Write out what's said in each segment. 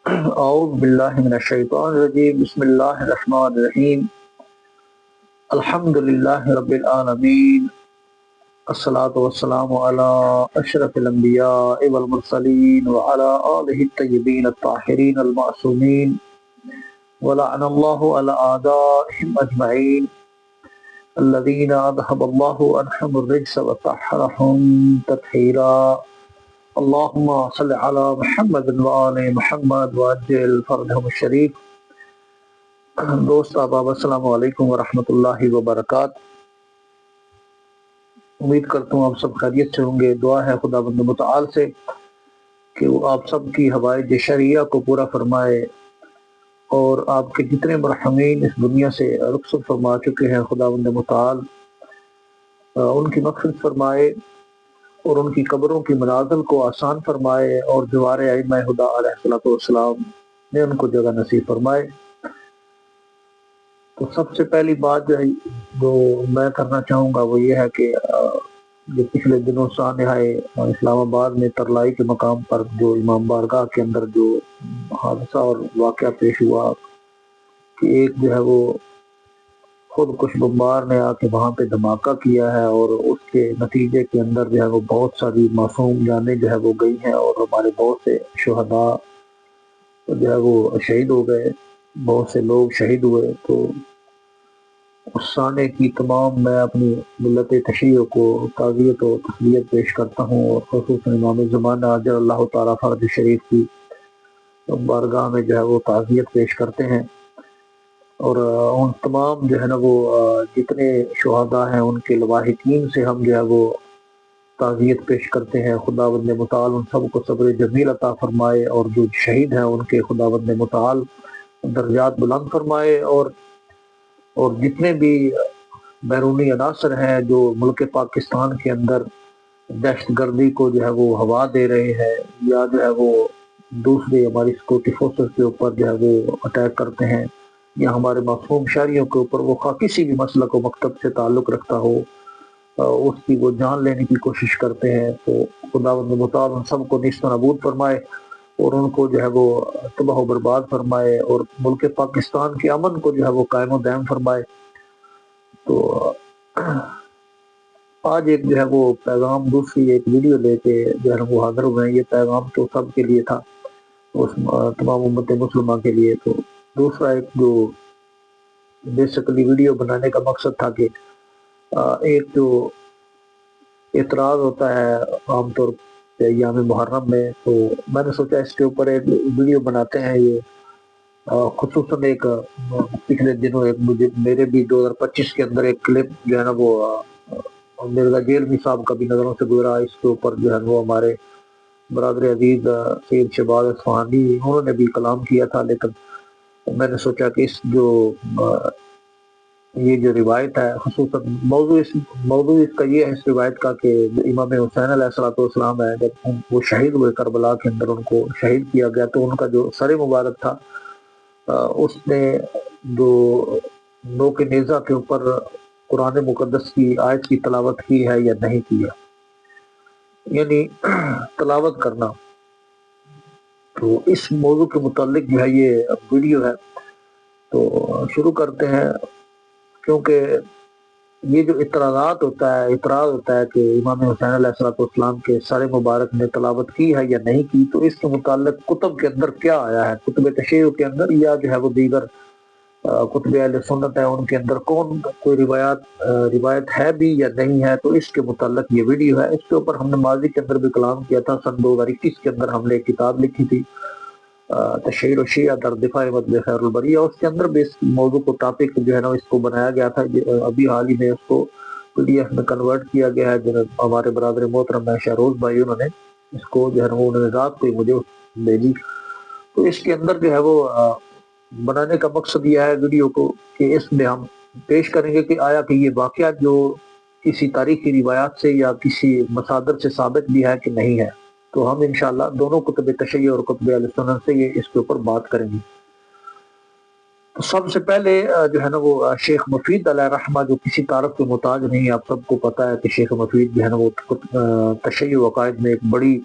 اعوذ باللہ من الشیطان الرجیم بسم اللہ الرحمن الرحیم الحمد للہ رب العالمین الصلاۃ والسلام علی اشرف الانبیاء والمرسلین وعلی آلہ الطیبین الطاہرین المعصومین ولعن اللہ علی اعدائہم اجمعین الذین اذھب اللہ عنہم الرجس وطہرہم تطہیرا اللہم صلی علی محمد وآل محمد وعجل فرجہم الشریف۔ دوست احباب السلام علیکم ورحمۃ اللہ وبرکاتہ۔ امید کرتا ہوں آپ سب خیریت سے ہوں گے۔ دعا ہے خداوند متعال سے کہ وہ آپ سب کی حوائج شرعیہ کو پورا فرمائے اور آپ کے جتنے مرحومین اس دنیا سے رخصت فرما چکے ہیں خداوند متعال ان کی مغفرت فرمائے اور ان کی قبروں کی منازل کو آسان فرمائے اور جوار ائمہ ہدی علیہ السلام نے ان کو جگہ نصیب فرمائے۔ تو سب سے پہلی بات جو میں کرنا چاہوں گا وہ یہ ہے کہ جو پچھلے دنوں سانحۂ اسلام آباد میں ترلائی کے مقام پر جو امام بارگاہ کے اندر جو حادثہ اور واقعہ پیش ہوا کہ ایک جو ہے وہ خود کش بمبار نے آ کے وہاں پہ دھماکہ کیا ہے اور اس کے نتیجے کے اندر جو ہے وہ بہت ساری معصوم جانیں جو ہے وہ گئی ہیں اور ہمارے بہت سے شہداء جو ہے وہ شہید ہو گئے، بہت سے لوگ شہید ہوئے۔ تو اس سانے کی تمام میں اپنی ملت تشیع کو تعزیت و تسلیت پیش کرتا ہوں اور خصوصاً امام زمانہ اجل اللہ تعالیٰ فرج شریف کی بارگاہ میں جو ہے وہ تعزیت پیش کرتے ہیں اور ان تمام جو ہے نا وہ جتنے شہداء ہیں ان کے لواحقین سے ہم جو ہے وہ تعزیت پیش کرتے ہیں۔ خداوند متعال ان سب کو صبر جمیل عطا فرمائے اور جو شہید ہیں ان کے خداوند متعال درجات بلند فرمائے اور جتنے بھی بیرونی عناصر ہیں جو ملک پاکستان کے اندر دہشت گردی کو جو ہے وہ ہوا دے رہے ہیں یا جو ہے وہ دوسرے ہماری سیکورٹی فورسز کے اوپر جو ہے وہ اٹیک کرتے ہیں یا ہمارے معصوم شہریوں کے اوپر وہ کسی بھی مسلک و مکتب سے تعلق رکھتا ہو اس کی وہ جان لینے کی کوشش کرتے ہیں، تو خداوند متعال ان سب کو نیست و نابود فرمائے اور ان کو جو ہے وہ تباہ و برباد فرمائے اور ملک پاکستان کے امن کو جو ہے وہ قائم و دائم فرمائے۔ تو آج ایک جو ہے وہ پیغام دوسری ایک ویڈیو لے کے جو ہے وہ حاضر ہوئے ہیں۔ یہ پیغام تو سب کے لیے تھا، اس تمام امت مسلمہ کے لیے۔ تو دوسرا ایک جو بیسیکلی ویڈیو بنانے کا مقصد تھا کہ ایک جو اعتراض ہوتا ہے عام طور پہ ایام محرم میں، تو میں نے سوچا اس کے اوپر ایک ویڈیو بناتے ہیں۔ یہ خصوصاً ایک پچھلے دنوں ایک میرے بھی 2025 کے اندر ایک کلپ جو ہے نا وہ مرزا جیلمی صاحب کا بھی نظروں سے گزرا، اس کے اوپر جو ہے وہ ہمارے برادر عزیز سید شہباز اصفہانی انہوں نے بھی کلام کیا تھا، لیکن میں نے سوچا کہ اس یہ جو روایت ہے خصوصاً موضوع اس کا یہ ہے اس روایت کا کہ امام حسین علیہ السلام ہے، جب وہ شہید ہوئے کربلا کے اندر ان کو شہید کیا گیا تو ان کا جو سر مبارک تھا اس نے جو نوک نیزہ کے اوپر قرآن مقدس کی آیت کی تلاوت کی ہے یا نہیں کی ہے، یعنی تلاوت کرنا۔ تو اس موضوع کے متعلق جو ہے یہ ویڈیو ہے، تو شروع کرتے ہیں۔ کیونکہ یہ جو اعتراض ہوتا ہے کہ امام حسین علیہ السلام کے سر مبارک نے تلاوت کی ہے یا نہیں کی، تو اس کے متعلق کتب کے اندر کیا آیا ہے، کتب تشیع کے اندر یا جو ہے وہ دیگر کتب اہل سنت ہے ان کے اندر کوئی روایت ہے بھی یا نہیں ہے، تو اس کے متعلق یہ ویڈیو ہے۔ اس کے اوپر ہم نے ماضی کے اندر بھی کلام کیا تھا، سن 2021 کے اندر ہم نے ایک کتاب لکھی تھی تشہیر الشیعہ در دفاع مطلب خیر البریہ، اس کے اندر بھی اس موضوع کو ٹاپک جو ہے نا اس کو بنایا گیا تھا۔ ابھی حال ہی میں اس کو PDF میں کنورٹ کیا گیا ہے، جناب ہمارے برادر محترم شہروز بھائی انہوں نے اس کو جو ہے وہ انہوں نے رات کو مجھے بھیجی۔ تو اس کے اندر جو ہے وہ بنانے کا مقصد یہ ہے ویڈیو کو کہ اس میں ہم پیش کریں گے کہ آیا کہ یہ واقعات جو کسی تاریخی روایات سے یا کسی مصادر سے ثابت بھی ہے کہ نہیں ہے، تو ہم انشاءاللہ دونوں کتب تشیع اور کتب اہل سنت سے یہ اس کے اوپر بات کریں گے۔ تو سب سے پہلے جو ہے نا وہ شیخ مفید علیہ رحمہ جو کسی تعارف کے محتاج نہیں، آپ سب کو پتہ ہے کہ شیخ مفید جو ہے نا وہ تشیع و عقائد میں ایک بڑی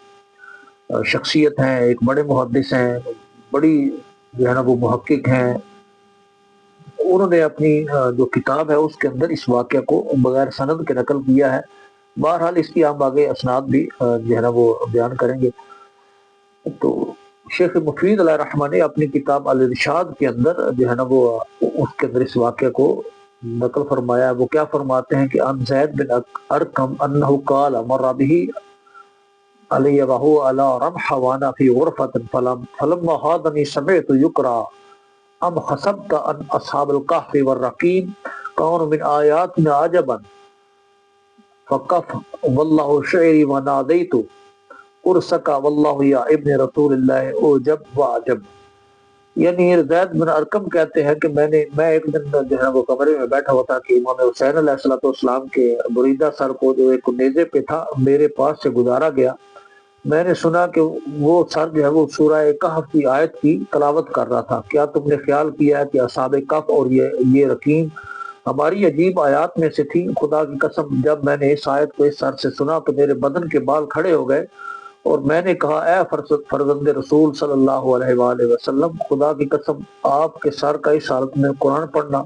شخصیت ہیں، ایک بڑے محدث ہیں، بڑی جو ہے نا وہ محقق ہیں، انہوں نے اپنی جو کتاب ہے اس کے اندر اس واقعہ کو بغیر سند کے نقل کیا ہے۔ بہرحال اس کی ہم آگے اسناد بھی جو ہے نا وہ بیان کریں گے۔ تو شیخ مفید علیہ رحمہ نے اپنی کتاب الارشاد کے اندر جو ہے نا وہ اس کے اندر اس واقعہ کو نقل فرمایا ہے۔ وہ کیا فرماتے ہیں کہ ان زید بن ارقم انہ قال مر به علی وهو علی رمح وانا فی غرفۃ فلما هادنی سمعت یقرا ام حسبت ان اصحاب الکهف والرقیم کانوا من آیاتنا عجبا فقف واللہ شعری ونادیت ارسکا واللہ یا ابن رسول اللہ اوجب وعجب۔ یعنی زید بن ارقم کہتے ہیں کہ میں ایک دن جو ہے وہ کمرے میں بیٹھا ہوا تھا کہ امام حسین علیہ السلام کے بریدہ سر کو جو ایک نیزے پہ تھا میرے پاس سے گزارا گیا۔ میں نے سنا کہ وہ سر جو ہے وہ سورہ کہف کی آیت کی تلاوت کر رہا تھا۔ کیا تم نے خیال کیا ہے کہ اصحاب کہف اور یہ رقیم ہماری عجیب آیات میں سے تھی؟ خدا کی قسم جب میں نے اس آیت کو اس سر سے سنا تو میرے بدن کے بال کھڑے ہو گئے اور میں نے کہا اے فرزند رسول صلی اللہ علیہ وآلہ وسلم، خدا کی قسم آپ کے سر کا اس حالت میں قرآن پڑھنا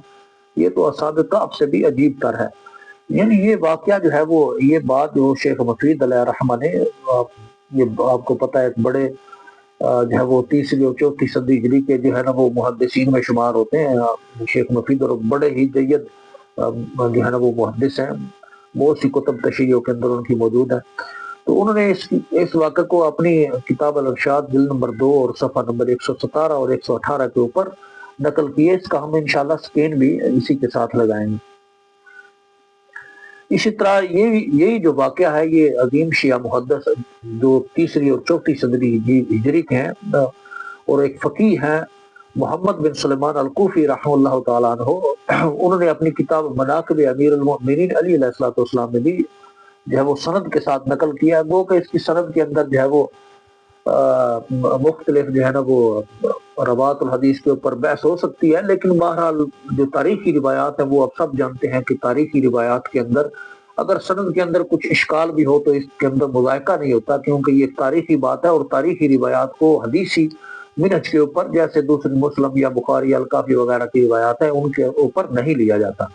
یہ تو اصحاب کہف سے بھی عجیب تر ہے۔ یعنی یہ واقعہ جو ہے وہ یہ بات جو شیخ مفید علیہ رحمہ نے یہ آپ کو پتہ ہے ایک بڑے جو ہے وہ تیسری اور چوتھی صدی ہجری کے جو ہے نا وہ محدثین میں شمار ہوتے ہیں شیخ مفید، اور بڑے ہی جید جو ہے نا وہ محدث ہیں، بہت سی کتب تشریح کے اندر ان کی موجود ہے۔ تو انہوں نے اس واقعہ کو اپنی کتاب الارشاد جلد نمبر 2 اور صفحہ نمبر 117 اور 118 کے اوپر نقل کیے۔ اس کا ہم انشاءاللہ سکین بھی اسی کے ساتھ لگائیں گے۔ اسی طرح یہی جو واقعہ ہے یہ عظیم شیعہ محدث جو تیسری اور چوتھی صدی ہجری کے ہیں اور ایک فقیہ ہیں محمد بن سلیمان الکوفی رحمہ اللہ تعالیٰ عنہ، انہوں نے اپنی کتاب مناقب امیر المؤمنین علی علیہ السلام میں بھی جو ہے وہ سند کے ساتھ نقل کیا ہے۔ وہ کہ اس کی سند کے اندر جو ہے وہ مختلف جو ہے نا وہ روات الحدیث کے اوپر بحث ہو سکتی ہے، لیکن بہرحال جو تاریخی روایات ہیں وہ اب سب جانتے ہیں کہ تاریخی روایات کے اندر اگر سند کے اندر کچھ اشکال بھی ہو تو اس کے اندر مذائقہ نہیں ہوتا، کیونکہ یہ تاریخی بات ہے اور تاریخی روایات کو حدیثی منہج کے اوپر جیسے دوسری مسلم یا بخاری الکافی وغیرہ کی روایات ہیں ان کے اوپر نہیں لیا جاتا۔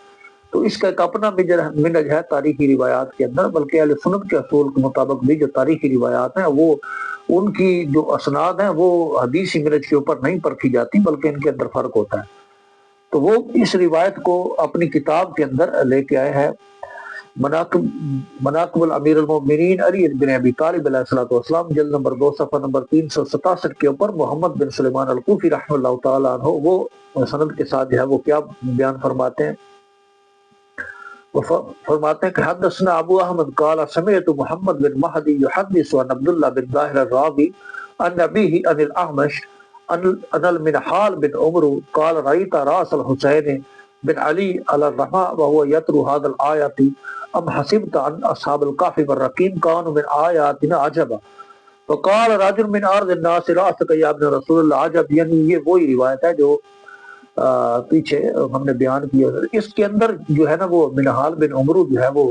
تو اس کا ایک اپنا منہج ہے تاریخی روایات کے اندر، بلکہ اہل سنت کے اصول کے مطابق بھی جو تاریخی روایات ہیں وہ ان کی جو اسناد ہیں وہ حدیثی منہج کے اوپر نہیں پرکھی جاتی بلکہ ان کے اندر فرق ہوتا ہے۔ تو وہ اس روایت کو اپنی کتاب کے اندر لے کے آئے ہیں مناقب الامیر المؤمنین علی بن ابی طالب علیہ السلام جلد نمبر 2 صفحہ نمبر 367 کے اوپر محمد بن سلیمان الکوفی رحمہ اللہ تعالیٰ عنہ وہ سند کے ساتھ جو ہے وہ کیا بیان فرماتے ہیں؟ وہ فرماتے ہیں کہ حدثنا ابو احمد قال سمعت محمد بن مہدی یحدث عن عبداللہ بن ظاہر الراوی عن نبیہ عن الاعمش عن المنحال بن عمرو قال رأيت راس الحسین بن علی علی الرحمہ وهو يتلو هذا الآیات ام حسبت ان اصحاب الکهف والرقیم كانوا من آیاتنا عجبا فقال رجل من ارض الناس راسک یا ابن رسول اللہ عجب۔ یعنی یہ وہی روایت ہے جو پیچھے ہم نے بیان کیا۔ اس کے اندر جو ہے نا وہ منحال بن عمرو جو ہے وہ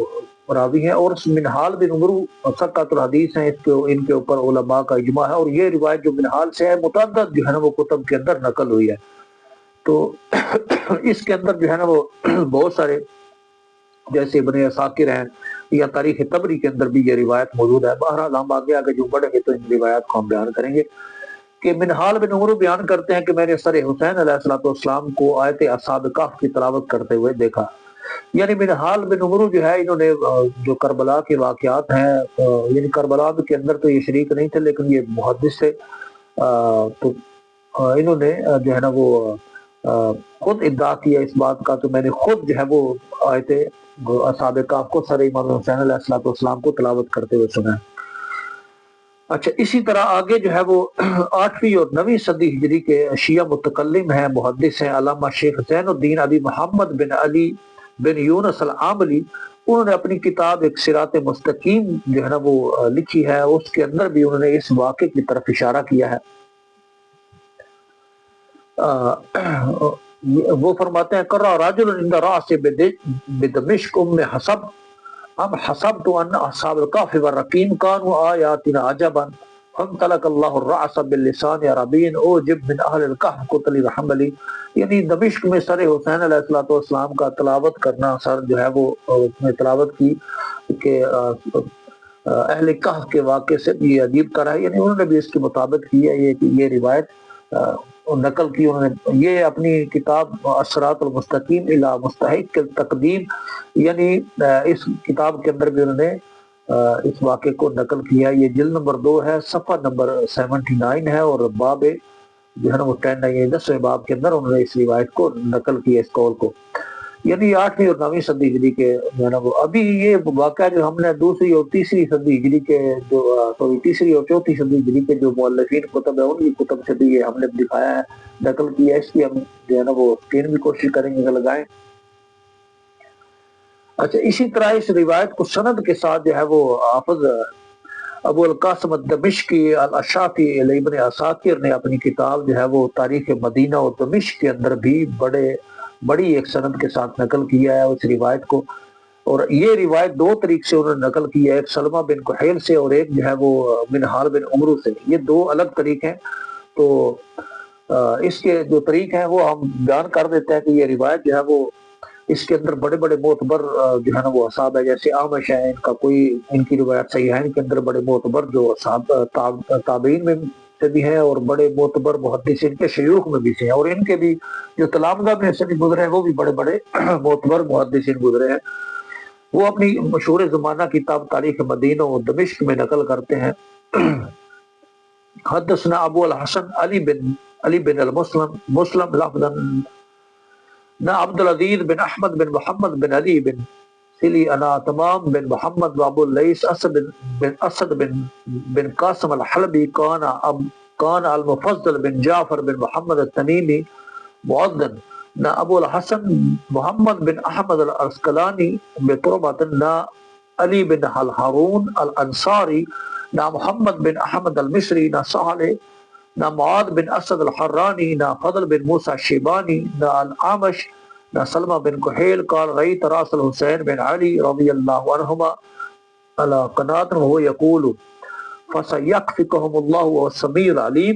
راوی ہیں اور منحال بن عمرو ثقۃ الحدیث ہیں، ان کے اوپر علماء کا اجماع ہے، اور یہ روایت جو منحال سے ہے متعدد جو ہے نا وہ کتب کے اندر نقل ہوئی ہے۔ تو اس کے اندر جو ہے نا وہ بہت سارے جیسے ابن عساکر ہیں یا تاریخ طبری کے اندر بھی یہ روایت موجود ہے۔ بہرحال ہم آگے جو بڑھیں گے تو ان روایات کو ہم بیان کریں گے کہ منحال بن عمرو بیان کرتے ہیں کہ میں نے سر حسین علیہ السلام کو آیت اصحاب کہف کی تلاوت کرتے ہوئے دیکھا۔ یعنی منحال بن عمرو جو ہے انہوں نے جو کربلا کے واقعات ہیں، یعنی کربلا کے اندر تو یہ شریک نہیں تھے لیکن یہ محدث تھے، تو انہوں نے جو ہے نا وہ خود ادعا کیا اس بات کا کہ میں نے خود جو ہے وہ آیت اصحاب کہف کو سر امام حسین علیہ السلام کو تلاوت کرتے ہوئے سنا ہے۔ اچھا، اسی طرح آگے جو ہے وہ 8ویں اور 9ویں صدی ہجری کے شیعہ متکلم ہیں، محدث ہیں، علامہ شیخ زین الدین ابی محمد بن علی بن یونس العاملی، انہوں نے اپنی کتاب ایک صراط مستقیم جو ہے نا وہ لکھی ہے، اس کے اندر بھی انہوں نے اس واقعے کی طرف اشارہ کیا ہے۔ وہ فرماتے ہیں قرأ رجل عند راس بدمشق ام حسب ام حسبت ان اصحاب الکهف والرقیم كانوا آیاتنا عجبا فانطلق اللہ الرأس باللسان عربین اوجب من اہل الکہف قتل حملی، یعنی دمشق میں سر حسین علیہ السلام کا تلاوت کرنا، سر جو ہے وہ اس نے تلاوت کی کہ اہل کہف کے واقعے سے یہ عجیب طرح ہے، یعنی انہوں نے بھی اس کے مطابق کی ہے یہ روایت نقل کی انہوں نے، یہ اپنی کتاب الصراط المستقیم الی مستحق التقدیم، یعنی اس کتاب کے اندر بھی انہوں نے اس واقعے کو نقل کیا ہے۔ یہ جلد نمبر 2 ہے، صفحہ نمبر 79 ہے، اور باب جو ہے نا وہ 10 ہے، 10ویں باب کے اندر انہوں نے اس روایت کو نقل کیا، اس قول کو، یعنی 8ویں اور 9ویں صدی ہجری کے جو ہے نا وہ ابھی یہ واقعہ جو ہم نے دوسری اور تیسری صدی ہجری کے جو تیسری اور چوتھی صدی ہجری کے جو مؤلفین کتب ہے ان کی کتب سے بھی یہ ہم نے دکھایا ہے، نقل کیا ہے، اس کی ہم جو ہے نا وہ اسکرین بھی کوشش کریں گے کہ لگائیں۔ اچھا، اسی طرح اس روایت کو سند کے ساتھ جو ہے وہ حافظ ابو القاسم الدمشقی الاشافی ابن عساکر نے اپنی کتاب جو ہے وہ تاریخ مدینہ اور دمشق کے اندر بھی بڑی ایک سند کے ساتھ نقل کیا ہے اس روایت کو، اور یہ روایت 2 طریق سے انہوں نے نقل کی ہے، ایک سلمہ بن کحیل سے اور ایک جو ہے وہ منہال بن عمرو سے، یہ 2 الگ طریق ہیں۔ تو اس کے جو طریق ہیں وہ ہم بیان کر دیتے ہیں کہ یہ روایت جو ہے وہ اس کے اندر بڑے بڑے معتبر جو ہے نا وہ اصحاب ہے، جیسے اعمش ہے، ان کا کوئی ان کی روایت صحیحین کے اندر بڑے معتبر جو اصحاب تابعین میں سے بھی ہیں اور بڑے معتبر محدثین کے شیوخ میں بھی سے ہیں، اور ان کے بھی جو تلامذہ میں سے بھی گزرے ہیں وہ بھی بڑے بڑے معتبر محدثین گزرے ہیں، وہ اپنی مشہور زمانہ کتاب تاریخ مدینہ و دمشق میں نقل کرتے ہیں۔ حدثنا ابو الحسن علی بن المسلم لفظا نا عبد العزیز بن احمد بن محمد بن علی بن سلی انا تمام بن محمد وابو اللیث اسد بن قاسم الحلبی کان المفضل بن جعفر بن محمد التمیمی معدن نا ابو الحسن محمد بن احمد العسقلانی بطربت نا علی بن الحارون الانصاری نا محمد بن احمد المصری نا صالح نہ معاذ بن اسد الحرانی نہ فضل بن موسیٰ شیبانی نہ العامش نہ سلمہ بن کحیل قال رأیت راس الحسین بن علی رضی اللہ عنہما علی قنات وهو یقول فسیکفکہم اللہ والسمیع العلیم،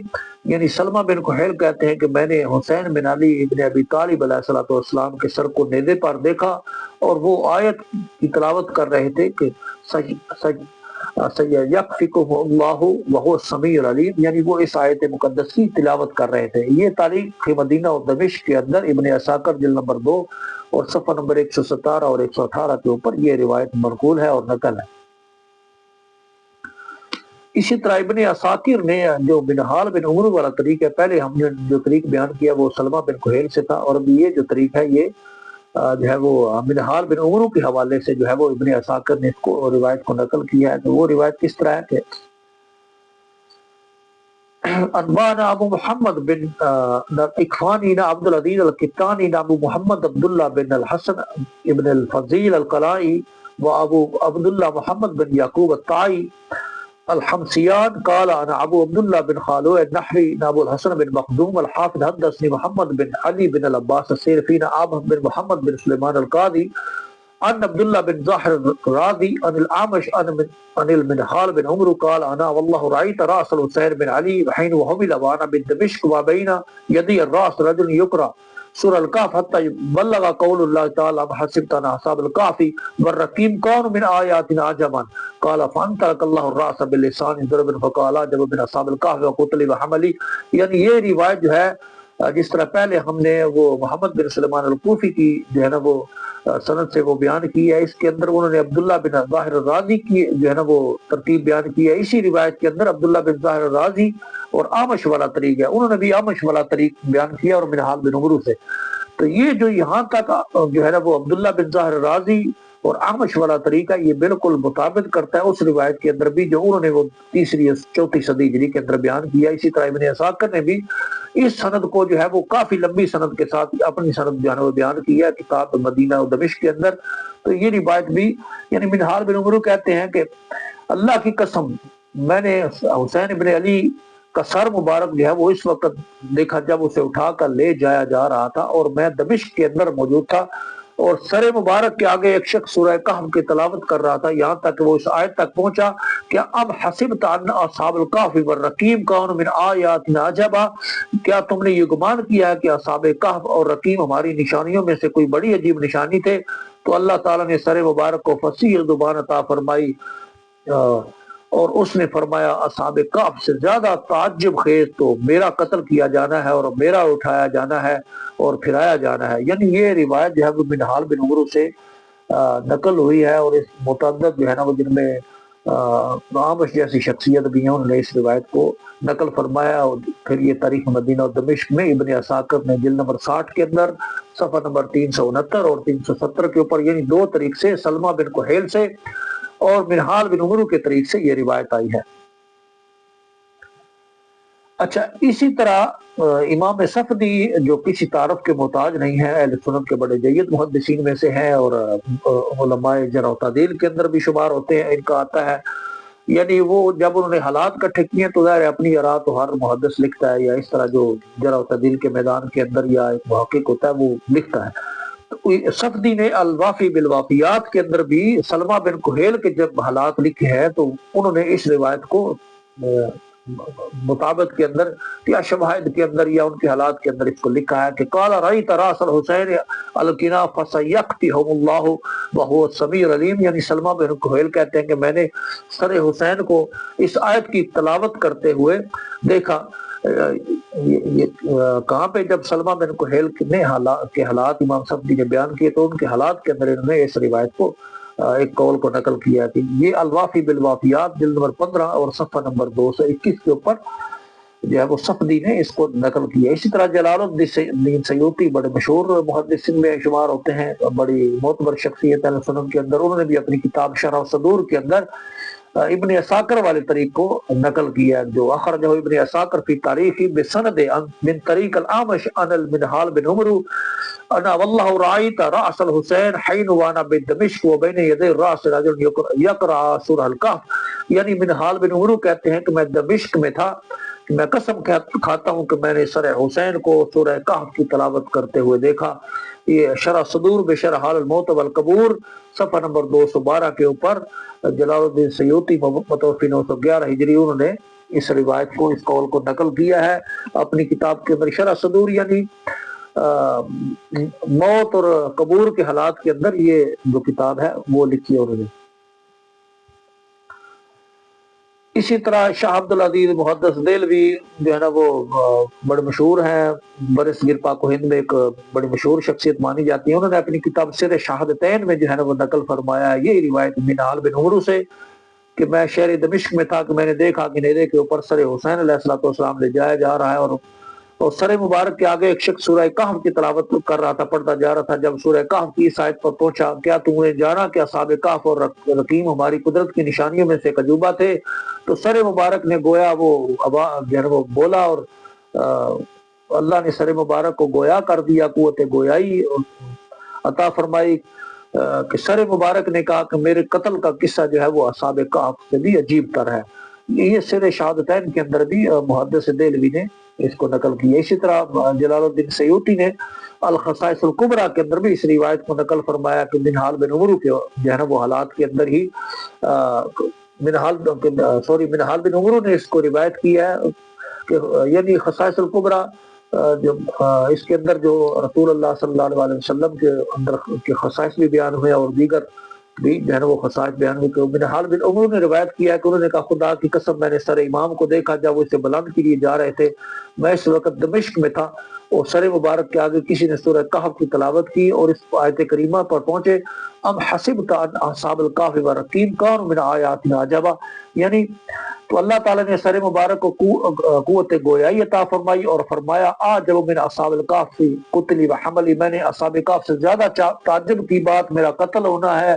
یعنی سلمہ بن کحیل کہتے ہیں کہ میں نے حسین بن علی ابن ابی طالب علیہ السلام کے سر کو نیزے پر دیکھا اور وہ آیت کی تلاوت کر رہے تھے کہ سیکفکہم اللہ وہو السمیع العلیم، یعنی وہ اس آیت مقدس کی تلاوت کر رہے تھے۔ یہ تاریخ مدینہ اور دمشق کے اندر ابن عساکر جلد نمبر 2 اور صفحہ نمبر 117 اور 118 کے اوپر یہ روایت منقول ہے اور نقل ہے۔ اسی طرح ابن عساکر نے جو منہال بن عمرو والا طریق ہے، پہلے ہم نے جو طریق بیان کیا وہ سلمہ بن کحیل سے تھا، اور ابھی یہ جو طریق ہے یہ جو ہے وہ منہال بن عمرو کے حوالے سے جو ہے وہ ابن عساکر نے اس کو روایت کو نقل کیا ہے۔ تو وہ روایت کس طرح ہے کہ انبانا ابو محمد بن اکفانی نا عبد العزیز القطانی نا ابو محمد عبداللہ بن الحسن ابن الفضیل القلائی و ابو عبداللہ محمد بن یعقوب الطائی الحمسیان قال انا ابو عبداللہ بن خالو النحوی نا ابو الحسن بن مخدوم الحافظ حدثنی محمد بن علی بن العباس السیرفی نا عامر بن محمد بن سلیمان القاضی ان عبداللہ بن ظاہر الراضی ان العامش ان المنہال بن عمرو قال انا واللہ رأیت راس الحسین بن علی وحین وحمل وانا بالدمشق وبین یدی الراس رجل یقرأ سورہ الکہف حتی بلغ قول اللہ تعالی حسبتنا اصحاب الکہف والرقیم کون من آیاتنا عجبا قال فانطلق اللہ الراس باللسان ضرب فقال جب من اصحاب الکہف وقتل وحملی، یعنی یہ روایت جو ہے جس طرح پہلے ہم نے وہ محمد بن سلمان الکوفی کی جو ہے نا وہ سند سے وہ بیان کی ہے، اس کے اندر انہوں نے عبداللہ بن ظاہر الرازی کی جو ہے نا وہ ترتیب بیان کی ہے، اسی روایت کے اندر عبداللہ بن ظاہر الرازی اور آمش والا طریق ہے، انہوں نے بھی آمش والا طریق بیان کیا اور منہال بن عمرو سے۔ تو یہ جو یہاں تک جو ہے نا وہ عبداللہ بن ظاہر الرازی اور آمش والا طریقہ یہ بالکل مطابق کرتا ہے اس روایت کے اندر بھی جو انہوں نے وہ تیسری چوتھی صدی ہجری کے اندر بیان کیا۔ اسی طرح ابن عساکر نے بھی اس سند کو جو ہے وہ کافی لمبی سند کے ساتھ اپنی سند جو ہے وہ بیان کیا کتاب مدینہ و دمشق کے اندر۔ تو یہ روایت بھی یعنی منہال بن عمرو کہتے ہیں کہ اللہ کی قسم میں نے حسین بن علی کا سر مبارک جو ہے وہ اس وقت دیکھا جب اسے اٹھا کر لے جایا جا رہا تھا اور میں دمشق کے اندر موجود تھا، اور سر مبارک کے آگے ایک شخص سورہ کہف کی تلاوت کر رہا تھا، یہاں تک وہ اس آیت تک پہنچا کہ اب حسبت ان اصحاب الکہف والرقیم کانوا من آیاتنا عجبا، کیا تم نے یہ گمان کیا ہے کہ اصحاب کہف اور رقیم ہماری نشانیوں میں سے کوئی بڑی عجیب نشانی تھے؟ تو اللہ تعالیٰ نے سر مبارک کو فصیح زبان عطا فرمائی اور اس نے فرمایا اصحاب کہف سے زیادہ تعجب خیز تو میرا قتل کیا جانا ہے اور میرا اٹھایا جانا ہے اور پھرایا جانا ہے۔ یعنی یہ روایت جو ہے وہ منہال بن عمرو سے نقل ہوئی ہے، اور اس متعدد جو ہے نا وہ جن میں عامش جیسی شخصیت بھی ہیں انہوں نے اس روایت کو نقل فرمایا۔ اور پھر یہ تاریخ مدینہ اور دمشق میں ابن عساکر نے جلد نمبر 60 کے اندر صفحہ نمبر 369 اور 370 کے اوپر یعنی دو طریق سے سلمہ بن کہیل سے اور منہال بن عمرو کے طریق سے یہ روایت آئی ہے۔ اچھا، اسی طرح امام صفدی جو کسی تعارف کے محتاج نہیں ہے، اہل سنت کے بڑے جید محدثین میں سے ہیں اور علماء جرح و تعدیل کے اندر بھی شمار ہوتے ہیں، ان کا آتا ہے یعنی وہ جب انہوں نے حالات اکٹھے کیے تو ظاہر اپنی آراء تو ہر محدث لکھتا ہے، یا اس طرح جو جرح و تعدیل کے میدان کے اندر یا ایک محقق ہوتا ہے وہ لکھتا ہے۔ تو صفدی نے الوافی بالوافیات کے اندر بھی سلمہ بن کہیل کے جب حالات لکھے ہیں تو انہوں نے اس روایت کو مطابق کے اندر یا شواہد کے اندر یا ان کے حالات کے اندر اس کو لکھا ہے کہ قال رأیت راس الحسین القنا فسیقتهم اللہ وهو السمیع العلیم، یعنی سلمہ بن کہیل کہتے ہیں کہ میں نے سر حسین کو اس آیت کی تلاوت کرتے ہوئے دیکھا۔ کہاں پہ؟ جب سلمہ بن کہیل نے کے حالات امام صفدی نے بیان کیے تو ان کے حالات کے اندر انہوں نے اس روایت کو ایک قول کو نقل کیا کہ یہ الوافی بالوافیات جلد نمبر 15 اور صفحہ نمبر 221 کے اوپر جو ہے وہ صفدی نے اس کو نقل کیا۔ اسی طرح جلال الدین سیوطی بڑے مشہور محدثین میں شمار ہوتے ہیں، بڑی معتبر شخصیت اہل سنت کے اندر، انہوں نے بھی اپنی کتاب شرح صدور کے اندر ابن عساکر والے طریق کو نقل کیا جو اخرجہ ابن عساکر فی تاریخ بسند من طریق الاعمش عن المنہال بن عمرو انا واللہ رأیت رأس الحسین حین وانا بدمشق وبین یدی الراس رجل یقرأ سورہ الکہف، یعنی منہال بن عمرو کہتے ہیں کہ میں دمشق میں تھا، میں قسم کھاتا ہوں کہ میں نے سر حسین کو سورہ کہف کی تلاوت کرتے ہوئے دیکھا۔ یہ شرح صدور بشرح حال الموت والقبور صفحہ نمبر 212 کے اوپر جلال الدین سیوطی متوفی 911 ہجری انہوں نے اس روایت کو اس قول کو نقل کیا ہے اپنی کتاب کے اندر شرح صدور، یعنی موت اور قبور کے حالات کے اندر یہ جو کتاب ہے وہ لکھی ہے انہوں نے۔ اسی طرح شاہ عبدالعزیز محدث دہلوی جو ہے نا وہ بڑے مشہور ہیں، برصغیر پاک و ہند میں ایک بڑی مشہور شخصیت مانی جاتی ہے، انہوں نے اپنی کتاب سر شہادتین میں جو ہے نا وہ نقل فرمایا ہے یہ روایت منہال بن عمرو سے کہ میں شہر دمشق میں تھا کہ میں نے دیکھا کہ نیزے کے اوپر سر حسین علیہ السلام لے جایا جا رہا ہے اور سر مبارک کے آگے ایک شخص سورہ کہف کی تلاوت کر رہا تھا، پڑھتا جا رہا تھا۔ جب سورہ کہف کی اس آیت پر پہنچا کیا تم نے جانا کہ اصحاب کہف اور رقیم ہماری قدرت کی نشانیوں میں سے ایک عجوبہ تھے، تو سر مبارک نے گویا وہ بولا اور اللہ نے سر مبارک کو گویا کر دیا، قوت گویائی عطا فرمائی کہ سر مبارک نے کہا کہ میرے قتل کا قصہ جو ہے وہ اصحاب کہف سے بھی عجیب تر ہے۔ یہ سر شہادتین کے اندر بھی محدث دہلوی نے اس کو نقل کیا۔ اسی طرح جلال الدین سیوطی نے الخصائص الکبریٰ کے اندر بھی اس روایت کو نقل فرمایا کہ منہال بن عمرو کے جو ہے نا وہ حالات کے اندر ہی منہال بن عمرو نے اس کو روایت کیا ہے کہ یعنی خصائص الکبریٰ جب اس کے اندر جو رسول اللہ صلی اللہ علیہ وسلم کے اندر کے خصائص بھی بیان ہوئے اور دیگر بھی جو ہے نا وہ خصائص بیان ہوئے کہ منہال بن عمرو نے روایت کیا ہے کہ انہوں نے کہا خدا کی قسم میں نے سر امام کو دیکھا جب وہ اسے بلند کے لیے جا رہے تھے، میں اس وقت دمشق میں تھا اور سر مبارک کے آگے کسی نے سورہ کہف کی تلاوت کی اور اس آیت کریمہ پر پہنچے ام حسبت ان اصحاب الکہف والرقیم کانوا من آیاتنا عجبا، یعنی تو اللہ تعالیٰ نے سر مبارک کو قوت گویائی عطا فرمائی اور فرمایا اعجب من اصحاب الکہف قتلی وحملی، میں نے اصحاب کہف سے زیادہ تعجب کی بات میرا قتل ہونا ہے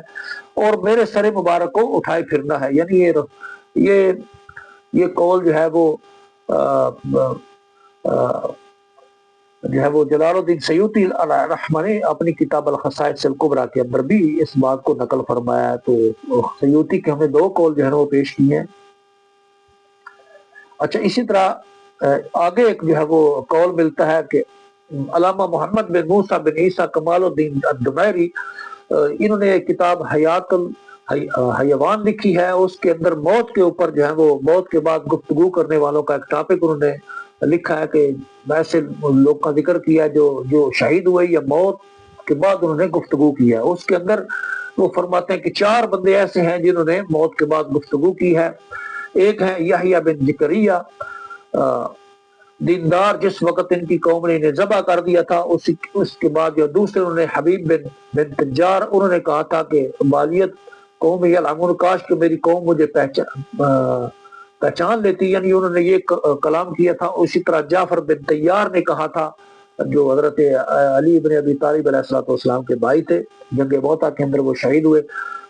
اور میرے سر مبارک کو اٹھائے پھرنا ہے۔ یعنی یہ قول جو ہے وہ جلال الدین سیوطی علیہ رحمہ نے اپنی کتاب الخصائص الکبریٰ کے اندر بھی اس بات کو نقل فرمایا ہے۔ تو سیوطی کے ہمیں دو قول جو ہے وہ پیش کیے ہیں۔ اچھا، اسی طرح آگے ایک جو ہے وہ قول ملتا ہے کہ علامہ محمد بن موسیٰ بن عیسیٰ کمال الدین الدمیری، انہوں نے ایک کتاب حیات الحیوان لکھی ہے، اس کے اندر موت کے اوپر جو ہے وہ موت کے بعد گفتگو کرنے والوں کا ایک ٹاپک انہوں نے لکھا ہے کہ ایسے لوگ کا ذکر کیا ہے جو شہید ہوئے یا موت کے بعد انہوں نے گفتگو کی ہے۔ اس کے اندر وہ فرماتے ہیں کہ 4 بندے ایسے ہیں جنہوں نے موت کے بعد گفتگو کی ہے۔ ایک ہے یحییٰ بن زکریا، دیندار، جس وقت ان کی قوم نے انہیں ذبح کر دیا تھا، اس کے بعد جو دوسرے انہوں نے حبیب بن تجار، انہوں نے کہا تھا کہ بالیت قوم یلعمون، کاش کہ میری قوم مجھے پہچان لیتی، یعنی انہوں نے یہ کلام کیا تھا۔ اسی طرح جعفر بن طیار نے کہا تھا، جو حضرت علی بن ابی طالب علیہ السلام کے بھائی تھے، جنگ موتا کے اندر وہ شہید ہوئے،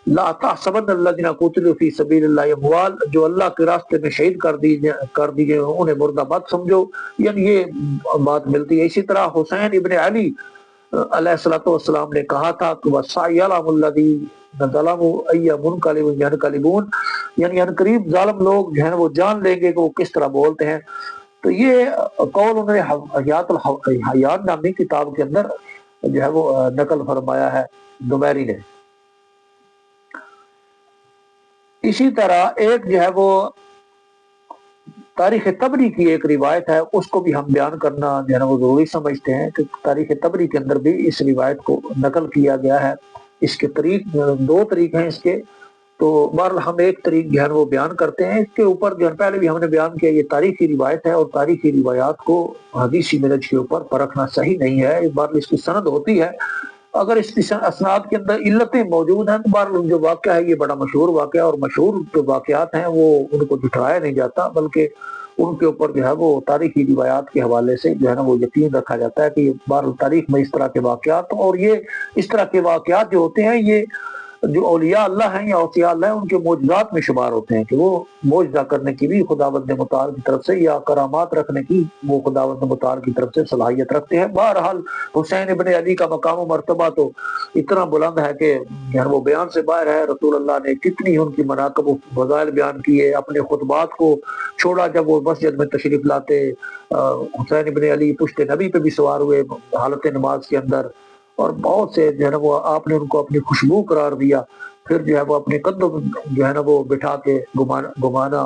لا تحسبن الذین قتلوا فی سبیل اللہ اموال، جو اللہ کے راستے میں شہید کر دیے انہیں مردہ مت سمجھو، یعنی یہ بات ملتی ہے۔ اسی طرح حسین ابن علی علیہ السلام نے کہا تھا کہ وَسَيَعْلَمُ الَّذِينَ ظَلَمُوا أَيَّ مُنْقَلِبٍ يَنْقَلِبُونَ، یعنی ان قریب ظالم لوگ جو ہیں وہ جان لیں گے کہ وہ کس طرح بولتے ہیں۔ تو یہ قول انہوں نے حیات الحیات نامی کتاب کے اندر جو ہے وہ نقل فرمایا ہے دمیری نے۔ اسی طرح ایک جو ہے وہ تاریخ طبری کی ایک روایت ہے، اس کو بھی ہم بیان کرنا جو ہے وہ ضروری سمجھتے ہیں کہ تاریخ طبری کے اندر بھی اس روایت کو نقل کیا گیا ہے۔ اس کے 2 طریق ہیں اس کے، تو بہرحال ہم ایک طریق جو ہے وہ بیان کرتے ہیں۔ اس کے اوپر جو پہلے بھی ہم نے بیان کیا، یہ تاریخی روایت ہے، اور تاریخی روایات کو حدیثی منہج کے اوپر پرکھنا صحیح نہیں ہے۔ بہرحال اس کی سند ہوتی ہے، اگر اس کی اسناد کے اندر علتیں موجود ہیں تو بہرحال جو واقعہ ہے یہ بڑا مشہور واقعہ، اور مشہور جو واقعات ہیں وہ ان کو جھٹلایا نہیں جاتا، بلکہ ان کے اوپر جو ہے وہ تاریخی روایات کے حوالے سے جو ہے نا وہ یقین رکھا جاتا ہے کہ بہرحال تاریخ میں اس طرح کے واقعات، اور یہ اس طرح کے واقعات جو ہوتے ہیں یہ جو اولیاء اللہ ہیں یا اوصیاء اللہ ہیں ان کے معجزات میں شمار ہوتے ہیں، کہ وہ معجزہ کرنے کی بھی خداوند متعال کی طرف سے، یا کرامات رکھنے کی وہ خداوند متعال کی طرف سے صلاحیت رکھتے ہیں۔ بہرحال حسین ابن علی کا مقام و مرتبہ تو اتنا بلند ہے کہ وہ بیان سے باہر ہے۔ رسول اللہ نے کتنی ان کی مناقب و فضائل بیان کیے، اپنے خطبات کو چھوڑا جب وہ مسجد میں تشریف لاتے، حسین ابن علی پشت نبی پہ بھی سوار ہوئے حالت نماز کے اندر، اور بہت سے جو ہے نا وہ آپ نے ان کو اپنی خوشبو قرار دیا، پھر جو ہے وہ اپنے قدم جو ہے نا وہ بٹھا کے گمانا،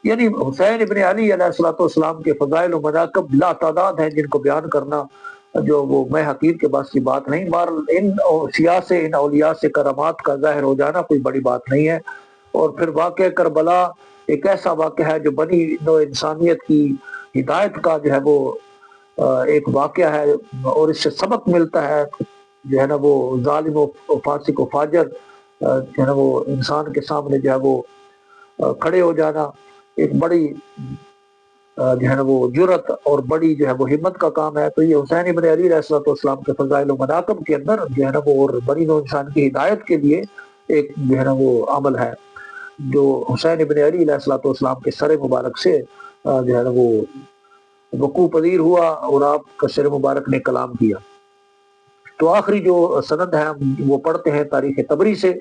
یعنی حسین ابن علی علیہ السلام کے فضائل و مناقب لا تعداد ہیں، جن کو بیان کرنا جو وہ میں حقیر کے بس کی بات نہیں۔ ان اولیاء سے کرامات کا ظاہر ہو جانا کوئی بڑی بات نہیں ہے۔ اور پھر واقعہ کربلا ایک ایسا واقعہ ہے جو بنی نوع انسانیت کی ہدایت کا جو ہے وہ ایک واقعہ ہے، اور اس سے سبق ملتا ہے جو ہے نا وہ ظالم و فاسق و فاجر جو ہے نا وہ انسان کے سامنے جو ہے وہ کھڑے ہو جانا ایک بڑی جو ہے نا وہ جرت اور بڑی جو ہے وہ ہمت کا کام ہے۔ تو یہ حسین ابن علی علیہ السلام کے فضائل و مناقب کے اندر جو ہے نا وہ اور بنی نوع انسان کی ہدایت کے لیے ایک جو ہے نا وہ عمل ہے، جو حسین ابن علی علیہ السلام کے سر مبارک سے جو ہے نا وہ وقوع پذیر ہوا، اور آپ کا سر مبارک نے کلام کیا۔ تو آخری جو سند ہے وہ پڑھتے ہیں تاریخ طبری سے۔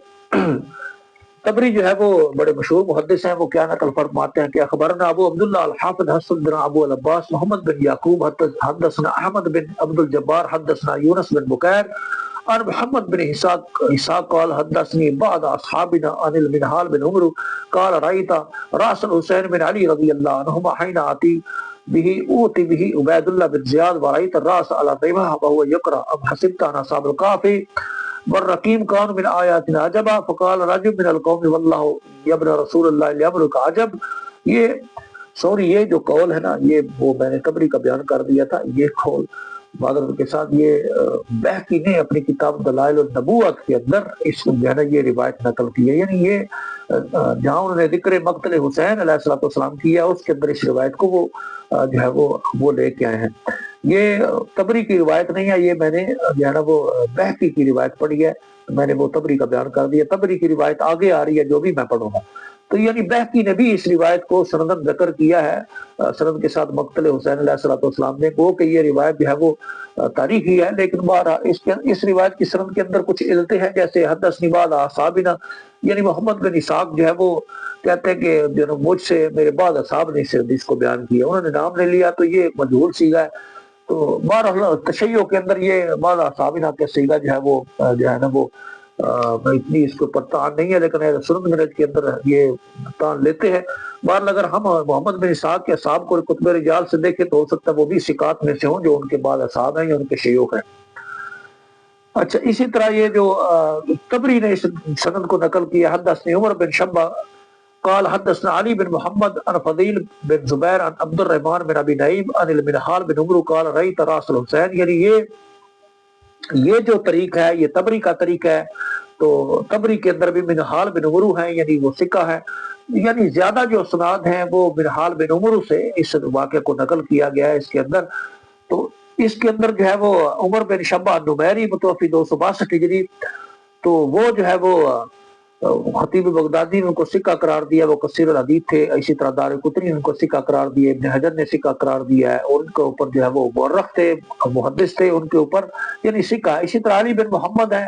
طبری جو ہے وہ بڑے مشہور محدث ہیں، وہ کیا نقل فرماتے ہیں کہ اخبرنا ابو عبداللہ الحافظ حسن بن ابو العباس محمد بن یعقوب حدثنا احمد بن عبد الجبار حدثنا یونس بن بکیر عن محمد بن اسحاق قال حدثني بعض اصحابنا عن المنهال بن عمرو قال رأيت راس الحسين بن علي رضي الله عنهما حين اوتي به عبید اللہ بن زیاد ورأيت الراس على ضيمه وهو يقرأ ام حسبت ان اصحاب الكهف والرقيم كانوا من آياتنا عجبا فقال رجل من القوم والله يا ابن رسول الله لأمرك عجب۔ یہ جو قول ہے نا، یہ وہ میں نے طبری کا بیان کر دیا تھا، یہ قول معذرت کے ساتھ یہ بہقی نے اپنی کتاب دلائل النبوت کے اندر اس جو ہے نا یہ روایت نقل کی ہے، یعنی یہ جہاں انہوں نے ذکر مقتل حسین علیہ السلام کیا اس کے اندر اس روایت کو وہ جو ہے وہ لے کے آئے ہیں۔ یہ طبری کی روایت نہیں ہے، یہ میں نے جو ہے نا وہ بہقی کی روایت پڑھی ہے، میں نے وہ طبری کا بیان کر دیا۔ طبری کی روایت آگے آ رہی ہے جو بھی میں پڑھوں گا۔ تو یعنی بہقی نے بھی اس روایت کو سندن ذکر کیا ہے، سند کے ساتھ مقتل حسین علیہ السلام نے، وہ کہ یہ روایت جو ہے وہ تاریخی ہے، لیکن بہرحال اس روایت کی سند کے اندر کچھ علتیں ہیں، جیسے حدثنی بعض اصحابنا، یعنی محمد بن اسحاق جو ہے وہ کہتے ہیں کہ جو مجھ سے میرے بعض اصحاب نے اس حدیث کو بیان کیا، انہوں نے نام لے لیا، تو یہ مجہول صیغہ ہے۔ تو بہرحال تشیع کے اندر یہ بعض اصحابنا کے سیگا جو ہے وہ جو ہے نا وہ اتنی اس کے اوپر تان نہیں ہے، لیکن سنن منہج کے اندر یہ تان لیتے ہیں۔ بہرحال اگر ہم محمد بن اسحاق کے اصحاب کو کتب رجال سے دیکھیں تو ہو سکتا ہے وہ بھی ثقات میں سے ہوں جو ان کے بعد اصحاب ہیں یا ان کے شیوخ ہیں۔ اچھا، اسی طرح یہ جو طبری نے اس سند کو نقل کیا، حدثني عمر بن شبہ قال حدثنا علي بن محمد عن فضيل بن زبير عن عبد الرحمن بن ابي نعيم عن المنهال بن عمرو قال رأيت راس الحسين، یعنی یہ جو طریق ہے یہ طبری کا طریقہ ہے۔ تو طبری کے اندر بھی منہال بن عمرو ہیں، یعنی وہ ثقہ ہے، یعنی زیادہ جو اسناد ہیں وہ منہال بن عمرو سے اس واقعہ کو نقل کیا گیا ہے اس کے اندر۔ تو اس کے اندر جو ہے وہ عمر بن شبہ نمیری متوفی 262 ہجری، تو وہ جو ہے وہ خطیب بغدادی نے ان کو ثقہ قرار دیا، وہ کثیر الحدیث تھے۔ اسی طرح دارقطنی نے ان کو ثقہ قرار دیا، ابن حجر نے ثقہ قرار دیا ہے، اور ان کے اوپر جو ہے وہ مورخ تھے، محدث تھے ان کے اوپر، یعنی ثقہ۔ اسی طرح علی بن محمد ہے،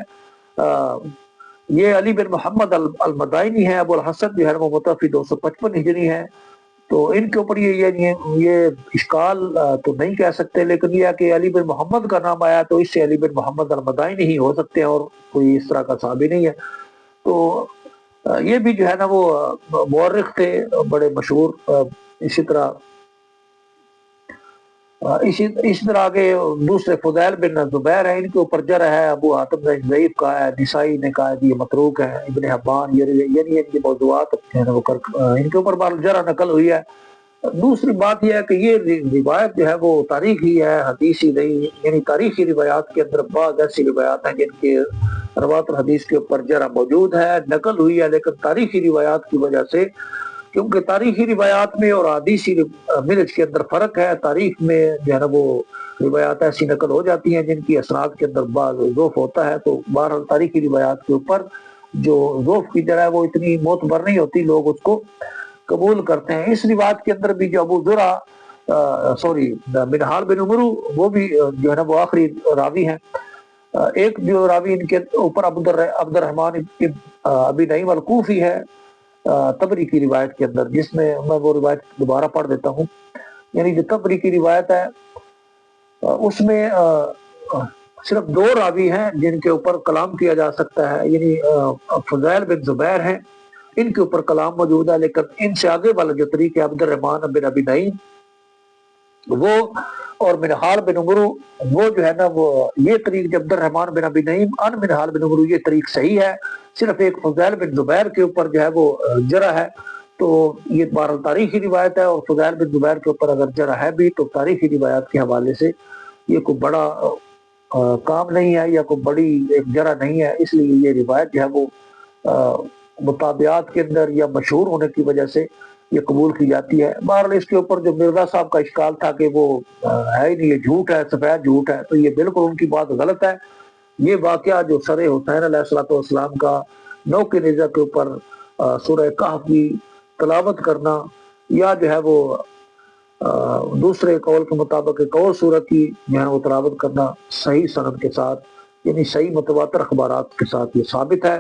یہ علی بن محمد المدائنی ہے، ابو الحسن جو ہے وہ متوفی 255 ہجری ہے۔ تو ان کے اوپر یہ اشکال تو نہیں کہہ سکتے، لیکن یہ ہے کہ علی بن محمد کا نام آیا تو اس سے علی بن محمد المدائنی ہی ہو سکتے ہیں، اور کوئی اس طرح کا صحابی نہیں ہے۔ تو یہ بھی جو ہے نا وہ مورخ تھے بڑے مشہور۔ اسی طرح اس طرح آگے دوسرے فضیل بن زبیر ہیں، ان کے اوپر جرح ہے، ابو حاتم نے ضعیف کہا ہے، نسائی نے کہا ہے یہ متروک ہے، ابن حبان یعنی ان کے موضوعات ہیں وہ ان کے اوپر بار جرح نقل ہوئی ہے۔ دوسری بات یہ ہے کہ یہ روایت جو ہے وہ تاریخی ہے، حدیثی نہیں، یعنی تاریخی روایات کے اندر بعض ایسی روایات ہیں جن کے روایت الحدیث کے اوپر جرح موجود ہے، نقل ہوئی ہے، لیکن تاریخی روایات کی وجہ سے، کیونکہ تاریخی روایات میں اور حدیثی منہج کے اندر فرق ہے۔ تاریخ میں جو ہے نا وہ روایات ایسی نقل ہو جاتی ہیں جن کی اسناد کے اندر بعض ضعف ہوتا ہے، تو بہرحال تاریخی روایات کے اوپر جو ضعف کی جرح ہے وہ اتنی معتبر نہیں ہوتی، لوگ اس کو قبول کرتے ہیں۔ اس روایت کے اندر بھی جو ابو زرع منہال بن عمرو، وہ بھی جو ہے نا وہ آخری راوی ہیں۔ ایک جو راوی ان کے اوپر عبد الرحمن ابی نعیم الکوفی ہے طبری کی روایت کے اندر، جس میں میں وہ روایت دوبارہ پڑھ دیتا ہوں۔ یعنی جو طبری کی روایت ہے اس میں صرف 2 راوی ہیں جن کے اوپر کلام کیا جا سکتا ہے، یعنی فضیل بن زبیر ہیں، ان کے اوپر کلام موجود ہے، لیکن ان سے آگے والا جو طریق ہے عبد الرحمن بن ابی نعیم وہ اور منہال بن عمرو، وہ جو ہے نا وہ یہ طریق عبد الرحمن بن ابی نعیم ان منہال بن عمرو، یہ طریق صحیح ہے۔ صرف ایک فضیل بن زبیر کے اوپر جو ہے وہ جرح ہے، تو یہ بہرحال تاریخی روایت ہے، اور فضیل بن زبیر کے اوپر اگر جرح ہے بھی تو تاریخی روایات کے حوالے سے یہ کوئی بڑا کام نہیں ہے یا کوئی بڑی ایک جرح نہیں ہے، اس لیے یہ روایت جو ہے وہ مطابعات کے اندر یا مشہور ہونے کی وجہ سے یہ قبول کی جاتی ہے۔ بہرحال اس کے اوپر جو مرزا صاحب کا اشکال تھا کہ وہ ہے ہی نہیں، یہ جھوٹ ہے، سفید جھوٹ ہے، تو یہ بالکل ان کی بات غلط ہے۔ یہ واقعہ جو سر حسین علیہ السلام کا نو کے نیزہ کے اوپر سورہ کہف کی تلاوت کرنا، یا جو ہے وہ دوسرے قول کے مطابق ایک اور سورہ کی جو ہے وہ تلاوت کرنا صحیح سند کے ساتھ، یعنی صحیح متواتر اخبارات کے ساتھ یہ ثابت ہے۔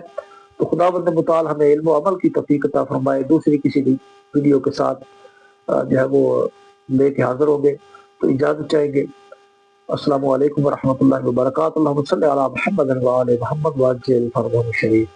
تو خداوند متعال ہمیں علم و عمل کی توفیق عطا فرمائے۔ دوسری کسی بھی ویڈیو کے ساتھ جو ہے وہ لے کے حاضر ہوں گے، تو اجازت چاہیں گے۔ السلام علیکم ورحمۃ اللہ وبرکاتہ۔ اللہم صلی علی محمد و آل محمد وعجل فرجهم الشریف۔